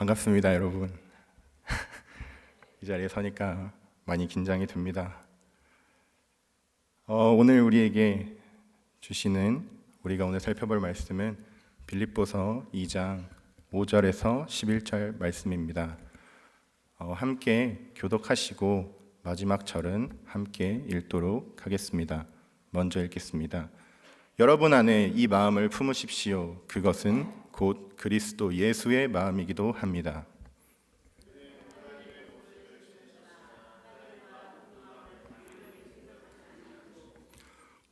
반갑습니다, 여러분. 이 자리에 서니까 많이 긴장이 됩니다. 오늘 우리에게 주시는 우리가 오늘 살펴볼 말씀은 빌립보서 2장 5절에서 11절 말씀입니다. 함께 교독하시고 마지막 절은 함께 읽도록 하겠습니다. 먼저 읽겠습니다. 여러분 안에 이 마음을 품으십시오. 그것은 곧 그리스도 예수의 마음이기도 합니다.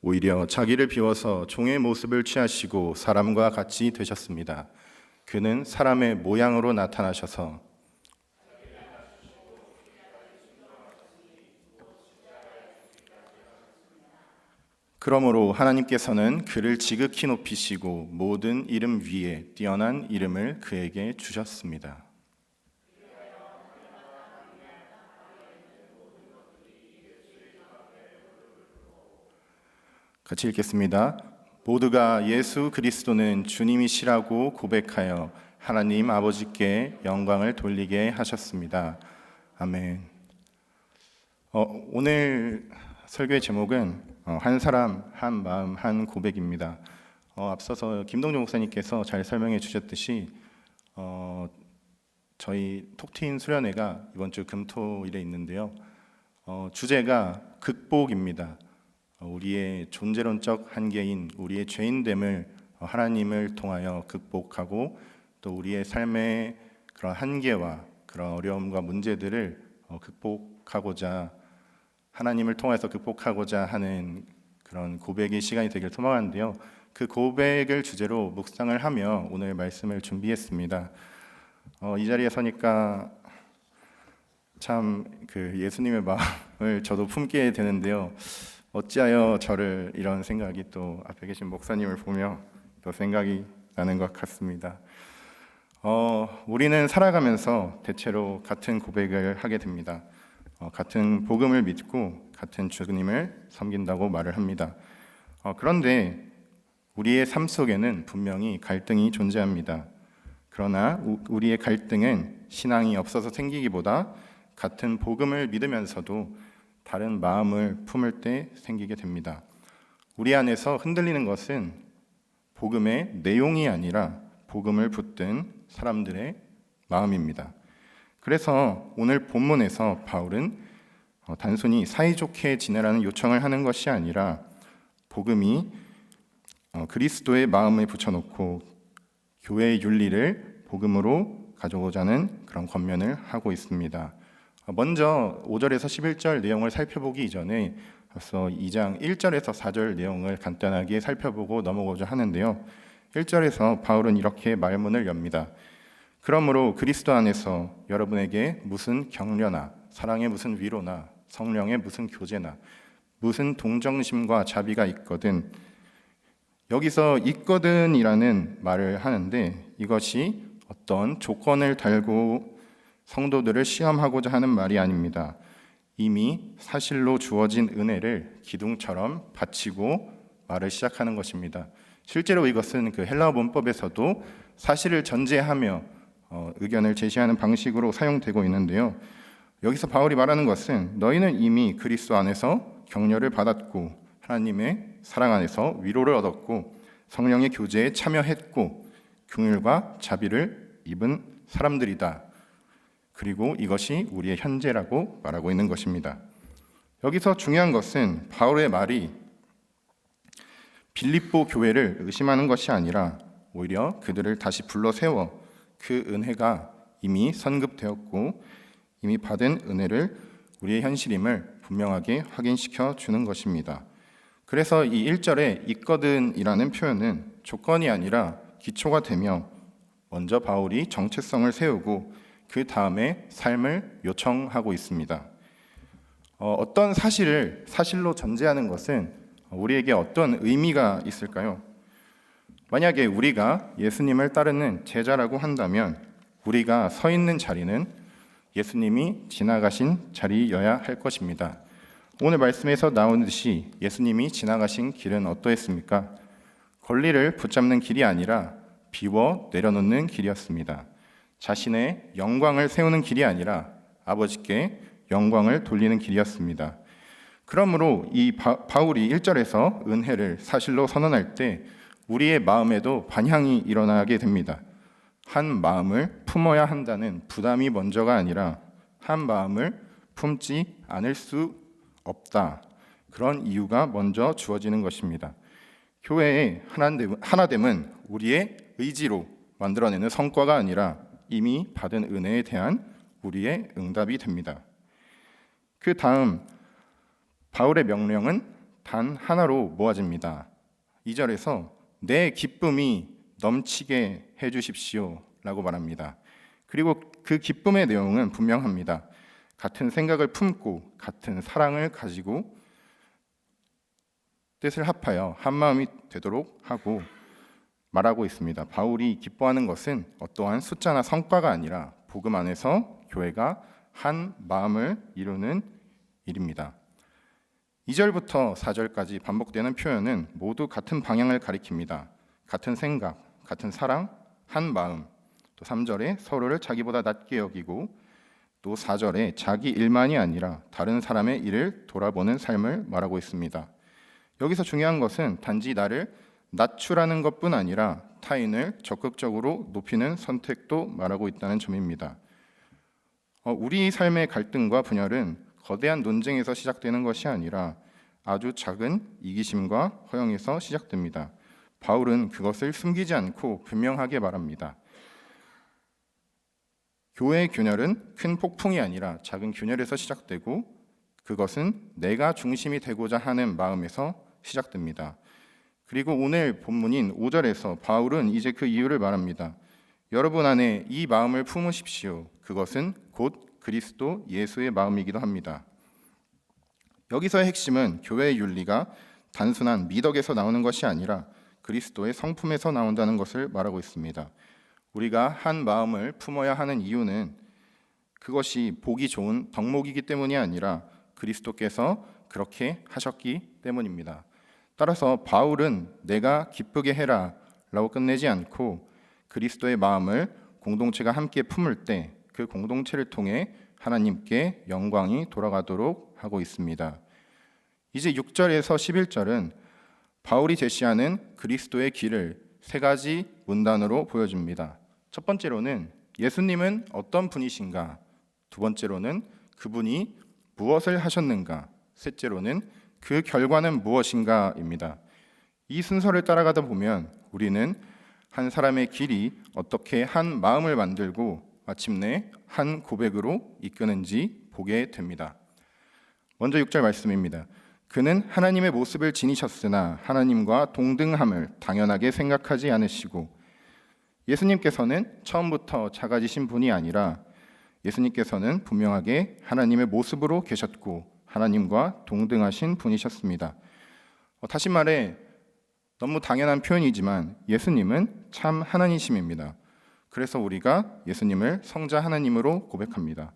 오히려 자기를 비워서 종의 모습을 취하시고 사람과 같이 되셨습니다. 그는 사람의 모양으로 나타나셔서 그러므로 하나님께서는 그를 지극히 높이시고 모든 이름 위에 뛰어난 이름을 그에게 주셨습니다. 같이 읽겠습니다. 모두가 예수 그리스도는 주님이시라고 고백하여 하나님 아버지께 영광을 돌리게 하셨습니다. 아멘. 오늘 설교의 제목은 한 사람 한 마음 한 고백입니다. 앞서서 김동준 목사님께서 잘 설명해 주셨듯이 저희 톡트인 수련회가 이번 주 금토일에 있는데요. 주제가 극복입니다. 우리의 존재론적 한계인 우리의 죄인됨을 하나님을 통하여 극복하고 또 우리의 삶의 그런 한계와 그런 어려움과 문제들을 극복하고자 하나님을 통해서 극복하고자 하는 그런 고백의 시간이 되길 소망하는데요. 그 고백을 주제로 묵상을 하며 오늘 말씀을 준비했습니다. 이 자리에 서니까 참 그 예수님의 마음을 저도 품게 되는데요. 어찌하여 저를 이런 생각이 또 앞에 계신 목사님을 보며 또 생각이 나는 것 같습니다. 우리는 살아가면서 대체로 같은 고백을 하게 됩니다. 같은 복음을 믿고 같은 주님을 섬긴다고 말을 합니다. 그런데 우리의 삶 속에는 분명히 갈등이 존재합니다. 그러나 우리의 갈등은 신앙이 없어서 생기기보다 같은 복음을 믿으면서도 다른 마음을 품을 때 생기게 됩니다. 우리 안에서 흔들리는 것은 복음의 내용이 아니라 복음을 붙든 사람들의 마음입니다. 그래서 오늘 본문에서 바울은 단순히 사이좋게 지내라는 요청을 하는 것이 아니라 복음이 그리스도의 마음에 붙여놓고 교회의 윤리를 복음으로 가져오고자 하는 그런 권면을 하고 있습니다. 먼저 5절에서 11절 내용을 살펴보기 이전에 앞서 2장 1절에서 4절 내용을 간단하게 살펴보고 넘어가고자 하는데요. 1절에서 바울은 이렇게 말문을 엽니다. 그러므로 그리스도 안에서 여러분에게 무슨 격려나 사랑의 무슨 위로나 성령의 무슨 교제나 무슨 동정심과 자비가 있거든. 여기서 있거든이라는 말을 하는데 이것이 어떤 조건을 달고 성도들을 시험하고자 하는 말이 아닙니다. 이미 사실로 주어진 은혜를 기둥처럼 받치고 말을 시작하는 것입니다. 실제로 이것은 그 헬라어 문법에서도 사실을 전제하며 의견을 제시하는 방식으로 사용되고 있는데요. 여기서 바울이 말하는 것은 너희는 이미 그리스도 안에서 격려를 받았고 하나님의 사랑 안에서 위로를 얻었고 성령의 교제에 참여했고 긍휼과 자비를 입은 사람들이다. 그리고 이것이 우리의 현재라고 말하고 있는 것입니다. 여기서 중요한 것은 바울의 말이 빌립보 교회를 의심하는 것이 아니라 오히려 그들을 다시 불러 세워 그 은혜가 이미 선급되었고 이미 받은 은혜를 우리의 현실임을 분명하게 확인시켜 주는 것입니다. 그래서 이 1절에 있거든이라는 표현은 조건이 아니라 기초가 되며 먼저 바울이 정체성을 세우고 그 다음에 삶을 요청하고 있습니다. 어떤 사실을 사실로 전제하는 것은 우리에게 어떤 의미가 있을까요? 만약에 우리가 예수님을 따르는 제자라고 한다면 우리가 서 있는 자리는 예수님이 지나가신 자리여야 할 것입니다. 오늘 말씀에서 나온 듯이 예수님이 지나가신 길은 어떠했습니까? 권리를 붙잡는 길이 아니라 비워 내려놓는 길이었습니다. 자신의 영광을 세우는 길이 아니라 아버지께 영광을 돌리는 길이었습니다. 그러므로 이 바울이 1절에서 은혜를 사실로 선언할 때 우리의 마음에도 반향이 일어나게 됩니다. 한 마음을 품어야 한다는 부담이 먼저가 아니라 한 마음을 품지 않을 수 없다. 그런 이유가 먼저 주어지는 것입니다. 교회의 하나됨은 우리의 의지로 만들어내는 성과가 아니라 이미 받은 은혜에 대한 우리의 응답이 됩니다. 그 다음 바울의 명령은 단 하나로 모아집니다. 2절에서 내 기쁨이 넘치게 해주십시오 라고 말합니다. 그리고 그 기쁨의 내용은 분명합니다. 같은 생각을 품고 같은 사랑을 가지고 뜻을 합하여 한 마음이 되도록 하고 말하고 있습니다. 바울이 기뻐하는 것은 어떠한 숫자나 성과가 아니라 복음 안에서 교회가 한 마음을 이루는 일입니다. 2절부터 4절까지 반복되는 표현은 모두 같은 방향을 가리킵니다. 같은 생각, 같은 사랑, 한 마음. 또 3절에 서로를 자기보다 낮게 여기고, 또 4절에 자기 일만이 아니라 다른 사람의 일을 돌아보는 삶을 말하고 있습니다. 여기서 중요한 것은 단지 나를 낮추라는 것뿐 아니라 타인을 적극적으로 높이는 선택도 말하고 있다는 점입니다. 우리 삶의 갈등과 분열은 거대한 논쟁에서 시작되는 것이 아니라 아주 작은 이기심과 허영에서 시작됩니다. 바울은 그것을 숨기지 않고 분명하게 말합니다. 교회의 균열은 큰 폭풍이 아니라 작은 균열에서 시작되고 그것은 내가 중심이 되고자 하는 마음에서 시작됩니다. 그리고 오늘 본문인 5절에서 바울은 이제 그 이유를 말합니다. 여러분 안에 이 마음을 품으십시오. 그것은 곧 그리스도 예수의 마음이기도 합니다. 여기서의 핵심은 교회의 윤리가 단순한 미덕에서 나오는 것이 아니라 그리스도의 성품에서 나온다는 것을 말하고 있습니다. 우리가 한 마음을 품어야 하는 이유는 그것이 보기 좋은 덕목이기 때문이 아니라 그리스도께서 그렇게 하셨기 때문입니다. 따라서 바울은 내가 기쁘게 해라 라고 끝내지 않고 그리스도의 마음을 공동체가 함께 품을 때 그 공동체를 통해 하나님께 영광이 돌아가도록 하고 있습니다. 이제 6절에서 11절은 바울이 제시하는 그리스도의 길을 세 가지 문단으로 보여줍니다. 첫 번째로는 예수님은 어떤 분이신가? 두 번째로는 그분이 무엇을 하셨는가? 셋째로는 그 결과는 무엇인가입니다. 이 순서를 따라가다 보면 우리는 한 사람의 길이 어떻게 한 마음을 만들고 마침내 한 고백으로 이끄는지 보게 됩니다. 먼저 6절 말씀입니다. 그는 하나님의 모습을 지니셨으나 하나님과 동등함을 당연하게 생각하지 않으시고, 예수님께서는 처음부터 작아지신 분이 아니라 예수님께서는 분명하게 하나님의 모습으로 계셨고 하나님과 동등하신 분이셨습니다. 다시 말해 너무 당연한 표현이지만 예수님은 참 하나님이십니다. 그래서 우리가 예수님을 성자 하나님으로 고백합니다.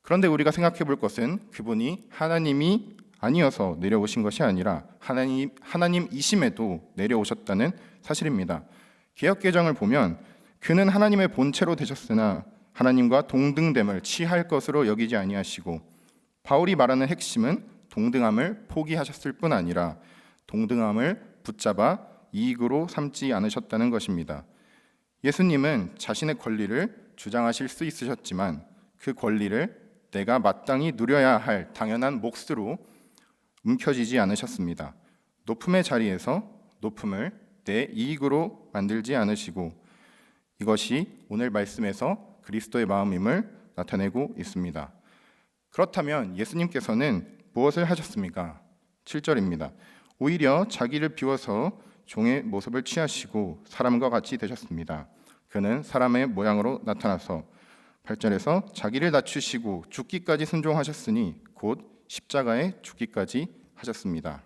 그런데 우리가 생각해 볼 것은 그분이 하나님이 아니어서 내려오신 것이 아니라 하나님이심에도 내려오셨다는 사실입니다. 개역개정을 보면 그는 하나님의 본체로 되셨으나 하나님과 동등됨을 취할 것으로 여기지 아니하시고, 바울이 말하는 핵심은 동등함을 포기하셨을 뿐 아니라 동등함을 붙잡아 이익으로 삼지 않으셨다는 것입니다. 예수님은 자신의 권리를 주장하실 수 있으셨지만 그 권리를 내가 마땅히 누려야 할 당연한 몫으로 움켜쥐지 않으셨습니다. 높음의 자리에서 높음을 내 이익으로 만들지 않으시고, 이것이 오늘 말씀에서 그리스도의 마음임을 나타내고 있습니다. 그렇다면 예수님께서는 무엇을 하셨습니까? 7절입니다. 오히려 자기를 비워서 종의 모습을 취하시고 사람과 같이 되셨습니다. 그는 사람의 모양으로 나타나서 8절에서 자기를 낮추시고 죽기까지 순종하셨으니 곧 십자가에 죽기까지 하셨습니다.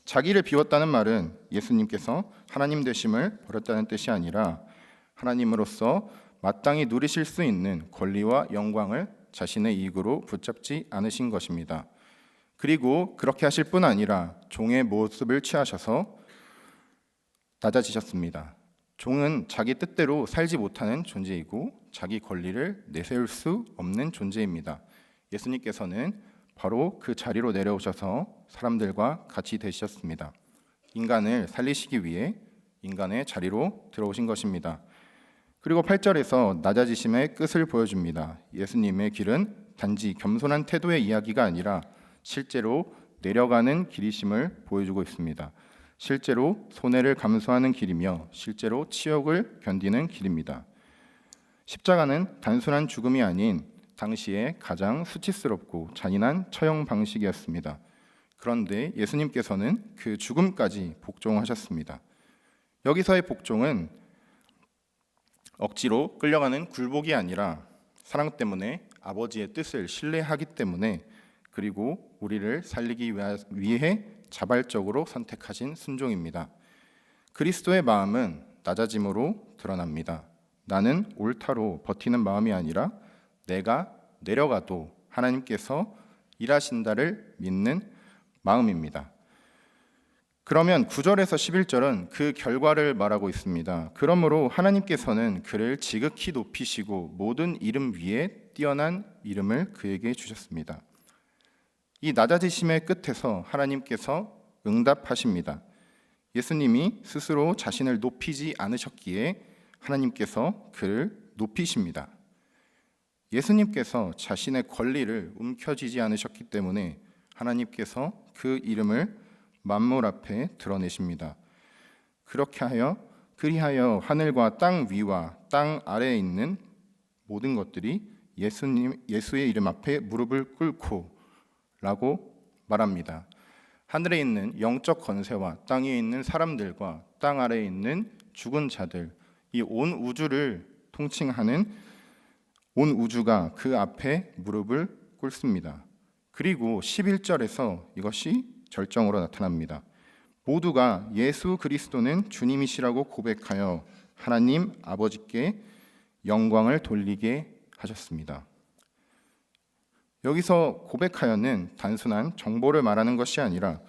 자기를 비웠다는 말은 예수님께서 하나님 되심을 버렸다는 뜻이 아니라 하나님으로서 마땅히 누리실 수 있는 권리와 영광을 자신의 이익으로 붙잡지 않으신 것입니다. 그리고 그렇게 하실 뿐 아니라 종의 모습을 취하셔서 낮아지셨습니다. 종은 자기 뜻대로 살지 못하는 존재이고 자기 권리를 내세울 수 없는 존재입니다. 예수님께서는 바로 그 자리로 내려오셔서 사람들과 같이 되셨습니다. 인간을 살리시기 위해 인간의 자리로 들어오신 것입니다. 그리고 8절에서 낮아지심의 끝을 보여줍니다. 예수님의 길은 단지 겸손한 태도의 이야기가 아니라 실제로 내려가는 길이심을 보여주고 있습니다. 실제로 손해를 감수하는 길이며 실제로 치욕을 견디는 길입니다. 십자가는 단순한 죽음이 아닌 당시에 가장 수치스럽고 잔인한 처형 방식이었습니다. 그런데 예수님께서는 그 죽음까지 복종하셨습니다. 여기서의 복종은 억지로 끌려가는 굴복이 아니라 사랑 때문에 아버지의 뜻을 신뢰하기 때문에 그리고 우리를 살리기 위해 자발적으로 선택하신 순종입니다. 그리스도의 마음은 낮아짐으로 드러납니다. 나는 옳다로 버티는 마음이 아니라 내가 내려가도 하나님께서 일하신다를 믿는 마음입니다. 그러면 9절에서 11절은 그 결과를 말하고 있습니다. 그러므로 하나님께서는 그를 지극히 높이시고 모든 이름 위에 뛰어난 이름을 그에게 주셨습니다. 이 낮아지심의 끝에서 하나님께서 응답하십니다. 예수님이 스스로 자신을 높이지 않으셨기에 하나님께서 그를 높이십니다. 예수님께서 자신의 권리를 움켜쥐지 않으셨기 때문에 하나님께서 그 이름을 만물 앞에 드러내십니다. 그리하여 하늘과 땅 위와 땅 아래에 있는 모든 것들이 예수의 이름 앞에 무릎을 꿇고 라고 말합니다. 하늘에 있는 영적 권세와 땅 위에 있는 사람들과 땅 아래에 있는 죽은 자들, 이 온 우주를 통칭하는 온 우주가 그 앞에 무릎을 꿇습니다. 그리고 11절에서 이것이 절정으로 나타납니다. 모두가 예수 그리스도는 주님이시라고 고백하여 하나님 아버지께 영광을 돌리게 하셨습니다. 여기서 고백하여는 단순한 정보를 말하는 것이 아니라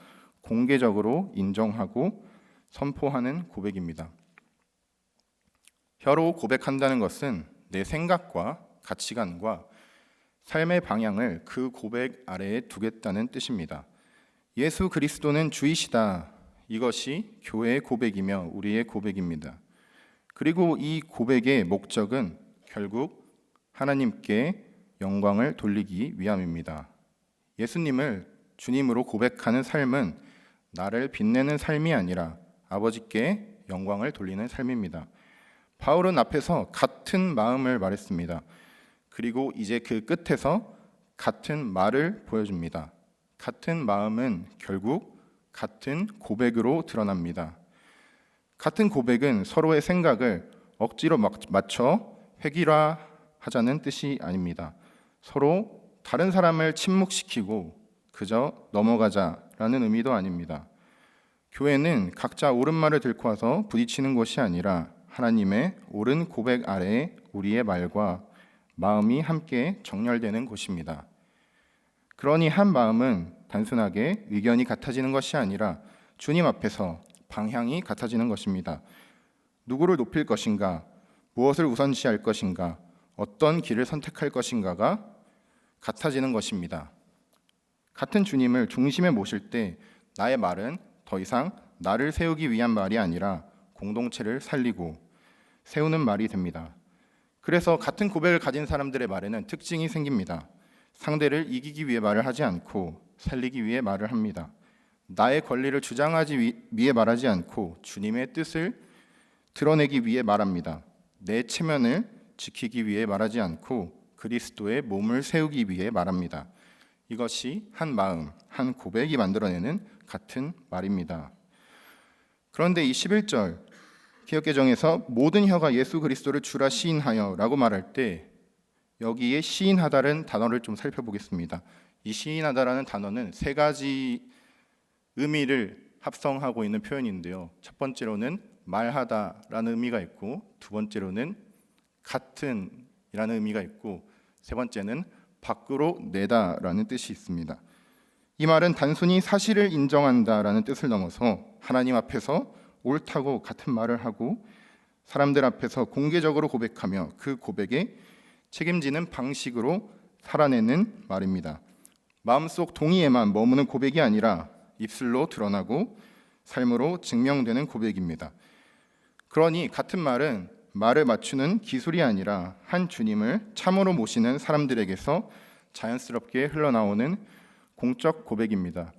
공개적으로 인정하고 선포하는 고백입니다. 혀로 고백한다는 것은 내 생각과 가치관과 삶의 방향을 그 고백 아래에 두겠다는 뜻입니다. 예수 그리스도는 주이시다. 이것이 교회의 고백이며 우리의 고백입니다. 그리고 이 고백의 목적은 결국 하나님께 영광을 돌리기 위함입니다. 예수님을 주님으로 고백하는 삶은 나를 빛내는 삶이 아니라 아버지께 영광을 돌리는 삶입니다. 바울은 앞에서 같은 마음을 말했습니다. 그리고 이제 그 끝에서 같은 말을 보여줍니다. 같은 마음은 결국 같은 고백으로 드러납니다. 같은 고백은 서로의 생각을 억지로 맞춰 획일화하자는 뜻이 아닙니다. 서로 다른 사람을 침묵시키고 그저 넘어가자라는 의미도 아닙니다. 교회는 각자 옳은 말을 들고 와서 부딪히는 것이 아니라 하나님의 옳은 고백 아래에 우리의 말과 마음이 함께 정렬되는 곳입니다. 그러니 한 마음은 단순하게 의견이 같아지는 것이 아니라 주님 앞에서 방향이 같아지는 것입니다. 누구를 높일 것인가, 무엇을 우선시할 것인가, 어떤 길을 선택할 것인가가 같아지는 것입니다. 같은 주님을 중심에 모실 때 나의 말은 더 이상 나를 세우기 위한 말이 아니라 공동체를 살리고 세우는 말이 됩니다. 그래서 같은 고백을 가진 사람들의 말에는 특징이 생깁니다. 상대를 이기기 위해 말을 하지 않고 살리기 위해 말을 합니다. 나의 권리를 주장하기 위해 말하지 않고 주님의 뜻을 드러내기 위해 말합니다. 내 체면을 지키기 위해 말하지 않고 그리스도의 몸을 세우기 위해 말합니다. 이것이 한 마음, 한 고백이 만들어내는 같은 말입니다. 그런데 이 11절 기억개정에서 모든 혀가 예수 그리스도를 주라 시인하여 라고 말할 때 여기에 시인하다는 단어를 좀 살펴보겠습니다. 이 시인하다라는 단어는 세 가지 의미를 합성하고 있는 표현인데요. 첫 번째로는 말하다라는 의미가 있고, 두 번째로는 같은이라는 의미가 있고, 세 번째는 밖으로 내다라는 뜻이 있습니다. 이 말은 단순히 사실을 인정한다라는 뜻을 넘어서 하나님 앞에서 옳다고 같은 말을 하고 사람들 앞에서 공개적으로 고백하며 그 고백에 책임지는 방식으로 살아내는 말입니다. 마음속 동의에만 머무는 고백이 아니라 입술로 드러나고 삶으로 증명되는 고백입니다. 그러니 같은 말은 말을 맞추는 기술이 아니라 한 주님을 참으로 모시는 사람들에게서 자연스럽게 흘러나오는 공적 고백입니다.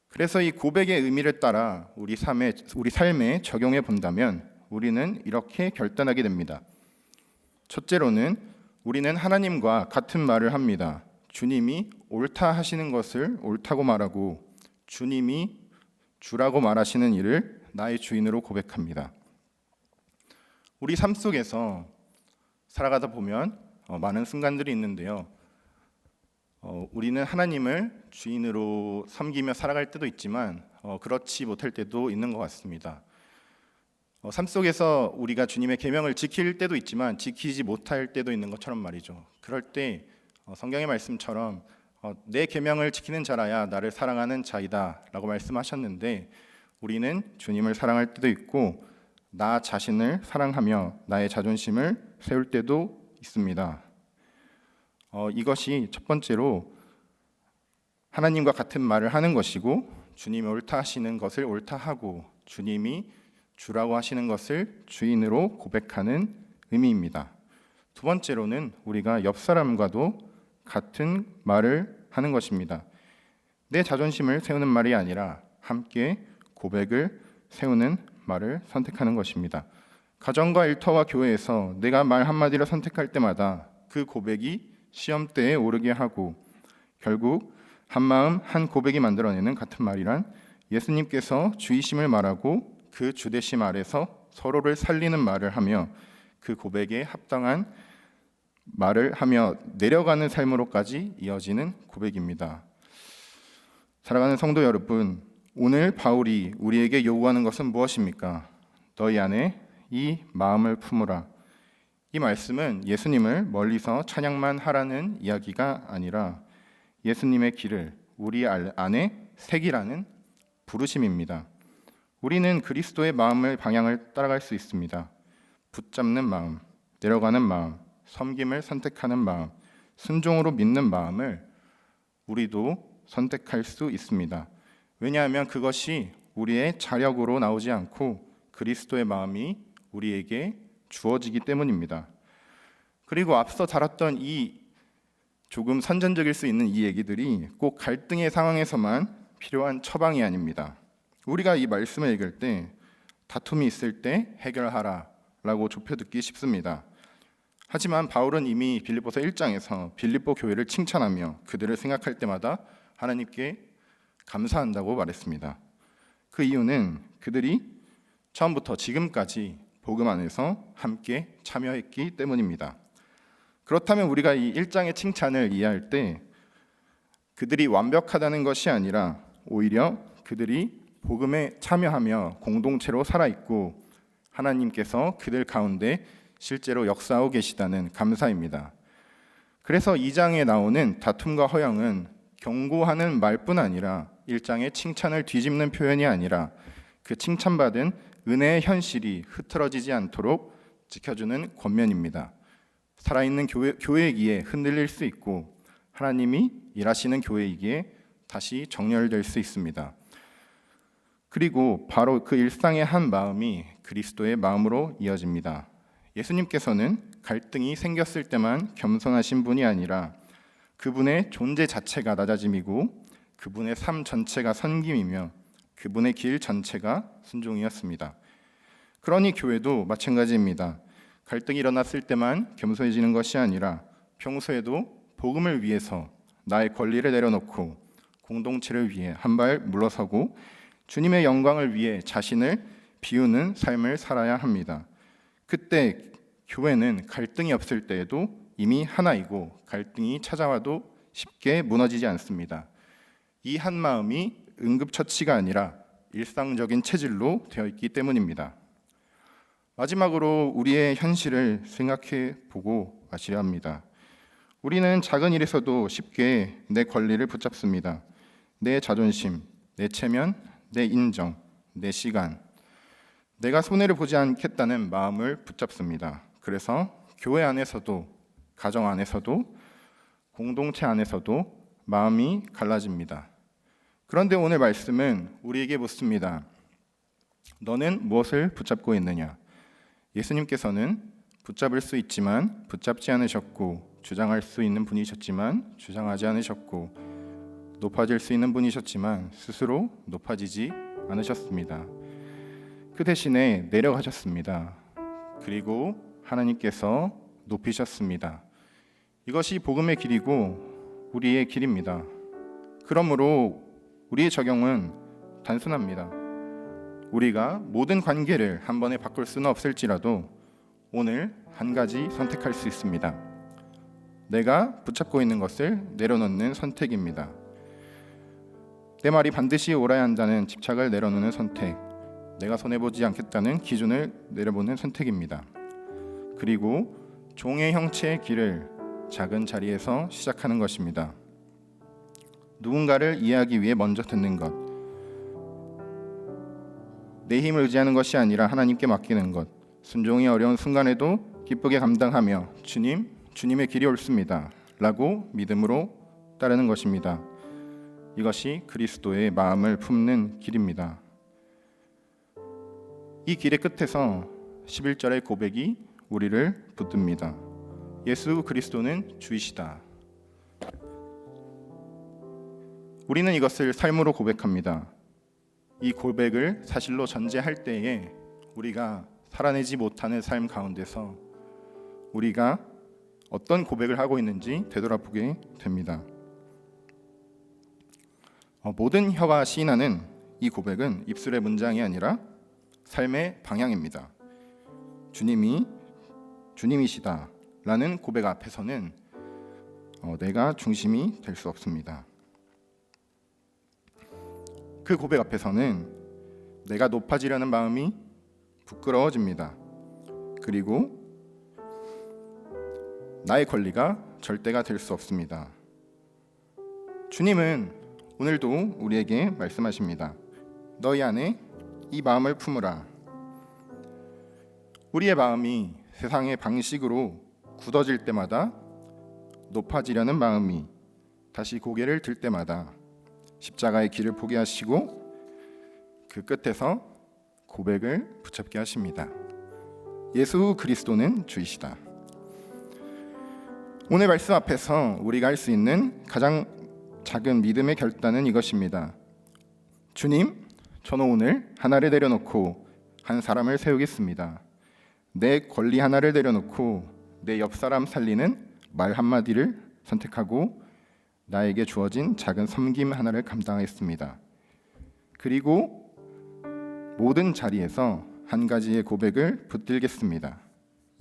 그래서 이 고백의 의미를 따라 우리 삶에 적용해 본다면 우리는 이렇게 결단하게 됩니다. 첫째로는 우리는 하나님과 같은 말을 합니다. 주님이 옳다 하시는 것을 옳다고 말하고 주님이 주라고 말하시는 일을 나의 주인으로 고백합니다. 우리 삶 속에서 살아가다 보면 많은 순간들이 있는데요. 우리는 하나님을 주인으로 섬기며 살아갈 때도 있지만 그렇지 못할 때도 있는 것 같습니다. 삶 속에서 우리가 주님의 계명을 지킬 때도 있지만 지키지 못할 때도 있는 것처럼 말이죠. 그럴 때 성경의 말씀처럼 내 계명을 지키는 자라야 나를 사랑하는 자이다 라고 말씀하셨는데 우리는 주님을 사랑할 때도 있고 나 자신을 사랑하며 나의 자존심을 세울 때도 있습니다. 이것이 첫 번째로 하나님과 같은 말을 하는 것이고 주님이 옳다 하시는 것을 옳다 하고 주님이 주라고 하시는 것을 주인으로 고백하는 의미입니다. 두 번째로는 우리가 옆 사람과도 같은 말을 하는 것입니다. 내 자존심을 세우는 말이 아니라 함께 고백을 세우는 말을 선택하는 것입니다. 가정과 일터와 교회에서 내가 말 한마디를 선택할 때마다 그 고백이 시험대에 오르게 하고 결국 한마음 한 고백이 만들어내는 같은 말이란 예수님께서 주이심을 말하고 그 주되심 아래서 서로를 살리는 말을 하며 그 고백에 합당한 말을 하며 내려가는 삶으로까지 이어지는 고백입니다. 사랑하는 성도 여러분, 오늘 바울이 우리에게 요구하는 것은 무엇입니까? 너희 안에 이 마음을 품으라. 이 말씀은 예수님을 멀리서 찬양만 하라는 이야기가 아니라 예수님의 길을 우리 안에 새기라는 부르심입니다. 우리는 그리스도의 마음을 방향을 따라갈 수 있습니다. 붙잡는 마음, 내려가는 마음, 섬김을 선택하는 마음, 순종으로 믿는 마음을 우리도 선택할 수 있습니다. 왜냐하면 그것이 우리의 자력으로 나오지 않고 그리스도의 마음이 우리에게 주어지기 때문입니다. 그리고 앞서 다뤘던 이 조금 선전적일 수 있는 이 얘기들이 꼭 갈등의 상황에서만 필요한 처방이 아닙니다. 우리가 이 말씀을 읽을 때 다툼이 있을 때 해결하라 라고 좁혀 듣기 쉽습니다. 하지만 바울은 이미 빌립보서 1장에서 빌립보 교회를 칭찬하며 그들을 생각할 때마다 하나님께 감사한다고 말했습니다. 그 이유는 그들이 처음부터 지금까지 복음 안에서 함께 참여했기 때문입니다. 그렇다면 우리가 이 1장의 칭찬을 이해할 때 그들이 완벽하다는 것이 아니라 오히려 그들이 복음에 참여하며 공동체로 살아있고 하나님께서 그들 가운데 실제로 역사하고 계시다는 감사입니다. 그래서 2장에 나오는 다툼과 허영은 경고하는 말뿐 아니라 1장의 칭찬을 뒤집는 표현이 아니라 그 칭찬받은 은혜의 현실이 흐트러지지 않도록 지켜주는 권면입니다. 살아있는 교회이기에 흔들릴 수 있고 하나님이 일하시는 교회이기에 다시 정렬될 수 있습니다. 그리고 바로 그 일상의 한 마음이 그리스도의 마음으로 이어집니다. 예수님께서는 갈등이 생겼을 때만 겸손하신 분이 아니라 그분의 존재 자체가 낮아짐이고 그분의 삶 전체가 섬김이며 그분의 길 전체가 순종이었습니다. 그러니 교회도 마찬가지입니다. 갈등이 일어났을 때만 겸손해지는 것이 아니라 평소에도 복음을 위해서 나의 권리를 내려놓고 공동체를 위해 한 발 물러서고 주님의 영광을 위해 자신을 비우는 삶을 살아야 합니다. 그때 교회는 갈등이 없을 때에도 이미 하나이고 갈등이 찾아와도 쉽게 무너지지 않습니다. 이 한 마음이 응급처치가 아니라 일상적인 체질로 되어 있기 때문입니다. 마지막으로 우리의 현실을 생각해 보고 마셔야 합니다. 우리는 작은 일에서도 쉽게 내 권리를 붙잡습니다. 내 자존심, 내 체면, 내 인정, 내 시간, 내가 손해를 보지 않겠다는 마음을 붙잡습니다. 그래서 교회 안에서도, 가정 안에서도, 공동체 안에서도 마음이 갈라집니다. 그런데 오늘 말씀은 우리에게 묻습니다. 너는 무엇을 붙잡고 있느냐? 예수님께서는 붙잡을 수 있지만 붙잡지 않으셨고, 주장할 수 있는 분이셨지만 주장하지 않으셨고, 높아질 수 있는 분이셨지만 스스로 높아지지 않으셨습니다. 그 대신에 내려가셨습니다. 그리고 하나님께서 높이셨습니다. 이것이 복음의 길이고 우리의 길입니다. 그러므로 우리의 적용은 단순합니다. 우리가 모든 관계를 한 번에 바꿀 수는 없을지라도 오늘 한 가지 선택할 수 있습니다. 내가 붙잡고 있는 것을 내려놓는 선택입니다. 내 말이 반드시 옳아야 한다는 집착을 내려놓는 선택, 내가 손해보지 않겠다는 기준을 내려보는 선택입니다. 그리고 종의 형체의 길을 작은 자리에서 시작하는 것입니다. 누군가를 이해하기 위해 먼저 듣는 것, 내 힘을 의지하는 것이 아니라 하나님께 맡기는 것, 순종이 어려운 순간에도 기쁘게 감당하며 주님의 길이 옳습니다 라고 믿음으로 따르는 것입니다. 이것이 그리스도의 마음을 품는 길입니다. 이 길의 끝에서 11절의 고백이 우리를 붙듭니다. 예수 그리스도는 주이시다. 우리는 이것을 삶으로 고백합니다. 이 고백을 사실로 전제할 때에 우리가 살아내지 못하는 삶 가운데서 우리가 어떤 고백을 하고 있는지 되돌아보게 됩니다. 모든 혀가 시인하는 이 고백은 입술의 문장이 아니라 삶의 방향입니다. 주님이시다 라는 고백 앞에서는 내가 중심이 될 수 없습니다. 그 고백 앞에서는 내가 높아지려는 마음이 부끄러워집니다. 그리고 나의 권리가 절대가 될 수 없습니다. 주님은 오늘도 우리에게 말씀하십니다. 너희 안에 이 마음을 품으라. 우리의 마음이 세상의 방식으로 굳어질 때마다, 높아지려는 마음이 다시 고개를 들 때마다 십자가의 길을 포기하시고 그 끝에서 고백을 붙잡게 하십니다. 예수 그리스도는 주이시다. 오늘 말씀 앞에서 우리가 할 수 있는 가장 작은 믿음의 결단은 이것입니다. 주님, 저는 오늘 하나를 내려놓고 한 사람을 세우겠습니다. 내 권리 하나를 내려놓고 내 옆 사람 살리는 말 한마디를 선택하고 나에게 주어진 작은 섬김 하나를 감당하겠습니다. 그리고 모든 자리에서 한 가지의 고백을 붙들겠습니다.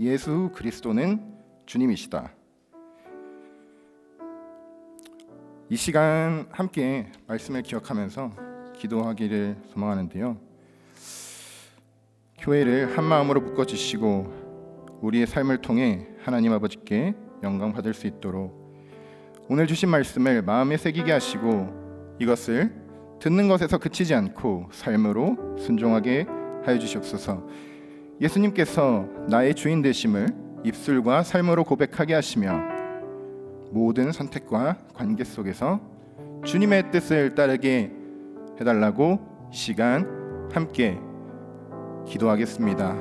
예수 그리스도는 주님이시다. 이 시간 함께 말씀을 기억하면서 기도하기를 소망하는데요. 교회를 한 마음으로 묶어주시고 우리의 삶을 통해 하나님 아버지께 영광 받을 수 있도록 오늘 주신 말씀을 마음에 새기게 하시고 이것을 듣는 것에서 그치지 않고 삶으로 순종하게 하여 주시옵소서. 예수님께서 나의 주인 되심을 입술과 삶으로 고백하게 하시며 모든 선택과 관계 속에서 주님의 뜻을 따르게 해달라고 시간 함께 기도하겠습니다.